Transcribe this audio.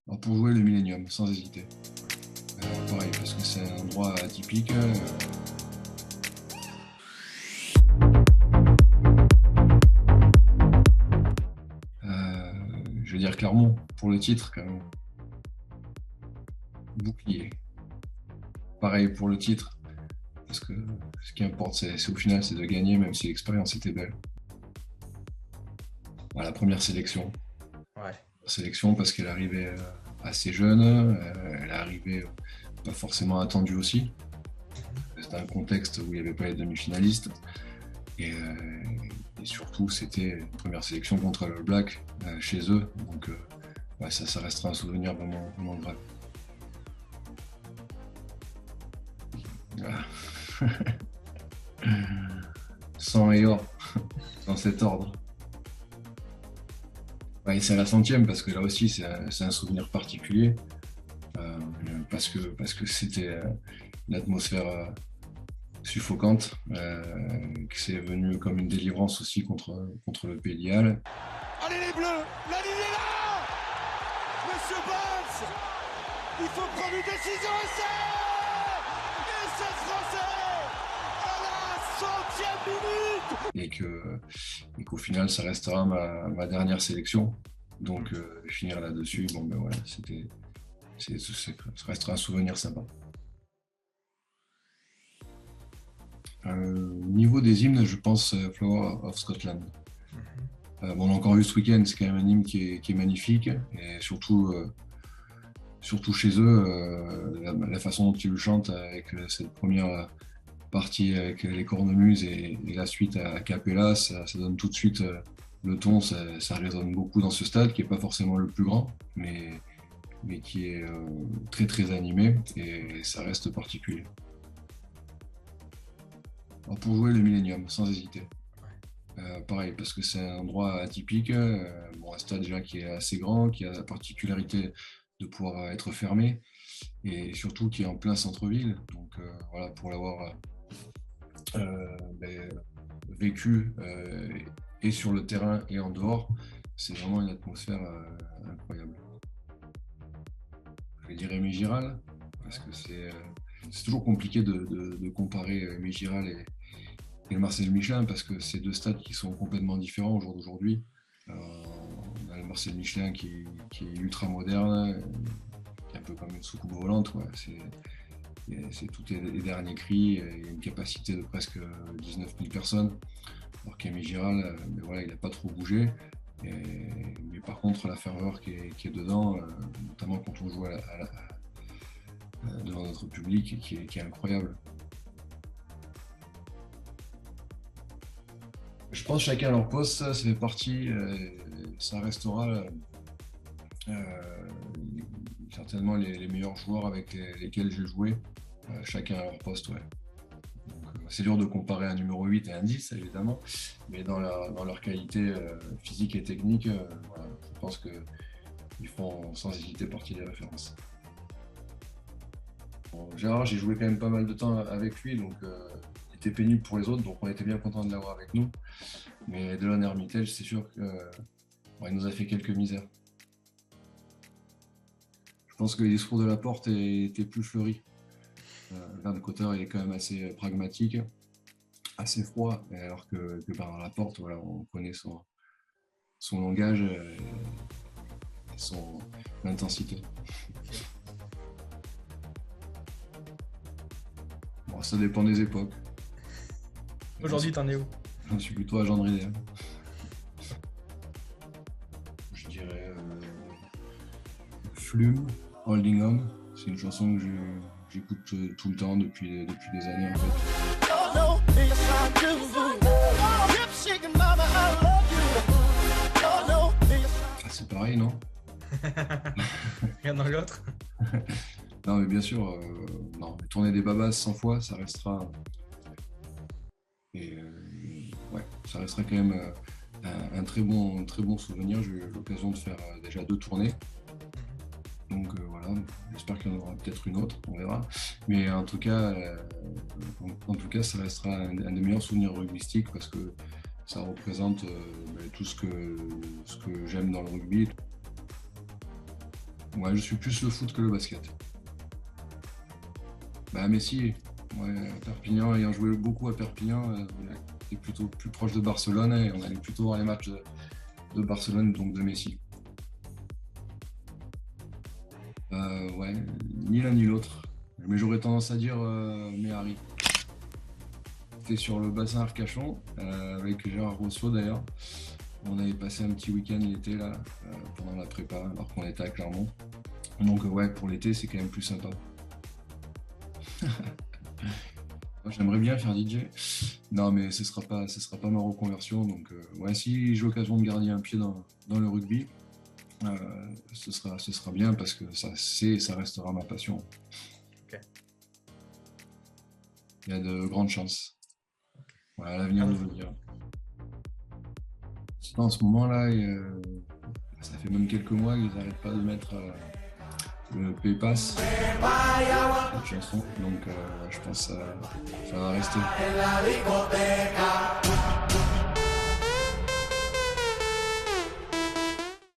Alors pour jouer le Millennium, sans hésiter. Pareil, parce que c'est un endroit atypique. Je vais dire Clermont, pour le titre, quand même. Bouclier. Pareil pour le titre, parce que ce qui importe, c'est au final, c'est de gagner, même si l'expérience était belle. Voilà, la première sélection. Ouais. Sélection parce qu'elle arrivait assez jeune, elle est arrivée pas forcément attendue aussi. C'était un contexte où il n'y avait pas les demi-finalistes. Et surtout, c'était une première sélection contre le Black chez eux. Donc ouais, ça restera un souvenir vraiment, vraiment grave. Voilà. Sang et or, dans cet ordre. Ouais, c'est la 100e parce que là aussi c'est un souvenir particulier parce que c'était une atmosphère suffocante que c'est venu comme une délivrance aussi contre le Pays de Galles. Allez les Bleus, la ligne est là. Monsieur Valls, il faut prendre une décision et c'est français à la 100e minute. Et qu'au final, ça restera ma dernière sélection. Donc, finir là-dessus, bon, ben voilà, ça restera un souvenir sympa. Niveau des hymnes, je pense Flower of Scotland. Bon, on l'a encore vu ce week-end, c'est quand même un hymne qui est magnifique. Et surtout chez eux, la façon dont ils le chantent avec cette première partie avec les cornemuses et la suite à cappella, ça donne tout de suite le ton, ça résonne beaucoup dans ce stade qui n'est pas forcément le plus grand, mais qui est très très animé et ça reste particulier. Alors pour jouer le Millennium, sans hésiter. Pareil, parce que c'est un endroit atypique, un stade déjà qui est assez grand, qui a la particularité de pouvoir être fermé et surtout qui est en plein centre-ville. Donc voilà, pour l'avoir vécu et sur le terrain et en dehors, c'est vraiment une atmosphère incroyable. Je vais dire Aimé Giral, parce que c'est toujours compliqué de comparer Aimé Giral et le Marcel Michelin, parce que c'est deux stades qui sont complètement différents au jour d'aujourd'hui. On a le Marcel Michelin qui est ultra moderne, qui est un peu comme une soucoupe volante. Ouais. C'est tous les derniers cris, il y a une capacité de presque 19 000 personnes, alors qu'Aimé Giral, voilà, il n'a pas trop bougé. Mais par contre, la ferveur qui est dedans, notamment quand on joue devant notre public, qui est incroyable. Je pense chacun à leur poste, ça fait partie, ça restera certainement les meilleurs joueurs avec lesquels j'ai joué, chacun à leur poste, ouais. C'est dur de comparer un numéro 8 et un 10, évidemment, mais dans leur qualité physique et technique, voilà, je pense qu'ils font sans hésiter partie des références. Bon, Gérard, j'ai joué quand même pas mal de temps avec lui, donc il était pénible pour les autres, donc on était bien content de l'avoir avec nous. Mais Delon Hermitage, c'est sûr qu'il nous a fait quelques misères. Je pense que le discours de Laporte était plus fleuri. Van Cotter est quand même assez pragmatique, assez froid, alors que par Laporte, voilà, on connaît son langage et son intensité. Bon, ça dépend des époques. Aujourd'hui, t'en es où? J'en suis plutôt à Jean Dridel. Je dirais Flume, Holding On. C'est une chanson que j'écoute tout le temps depuis des années en fait. Ah, c'est pareil, non? Rien dans l'autre. Non, mais bien sûr, non, tourner des babas 100 fois, ça restera. Et ouais, ça restera quand même un très bon souvenir. J'ai eu l'occasion de faire déjà 2 tournées. Donc voilà, j'espère qu'il y en aura peut-être une autre, on verra. Mais en tout cas, ça restera un des meilleurs souvenirs rugbystiques parce que ça représente tout ce que j'aime dans le rugby. Ouais, je suis plus le foot que le basket. Bah Messi, ouais, Perpignan, ayant joué beaucoup à Perpignan, on était plutôt plus proche de Barcelone et on allait plutôt voir les matchs de Barcelone, donc de Messi. Ouais, ni l'un ni l'autre. Mais j'aurais tendance à dire Méhari. C'était sur le bassin Arcachon, avec Gérard Rousseau d'ailleurs. On avait passé un petit week-end l'été là, pendant la prépa, alors qu'on était à Clermont. Donc ouais, pour l'été, c'est quand même plus sympa. Moi, j'aimerais bien faire DJ. Non, mais ce sera pas ma reconversion. Donc ouais, si j'ai l'occasion de garder un pied dans le rugby, ce sera bien parce que ça restera ma passion. Ok. Il y a de grandes chances. Voilà, l'avenir nous le dira. En ce moment-là, ça fait même quelques mois qu'ils n'arrêtent pas de mettre le P-Pass, cette chanson. Donc je pense que ça va rester.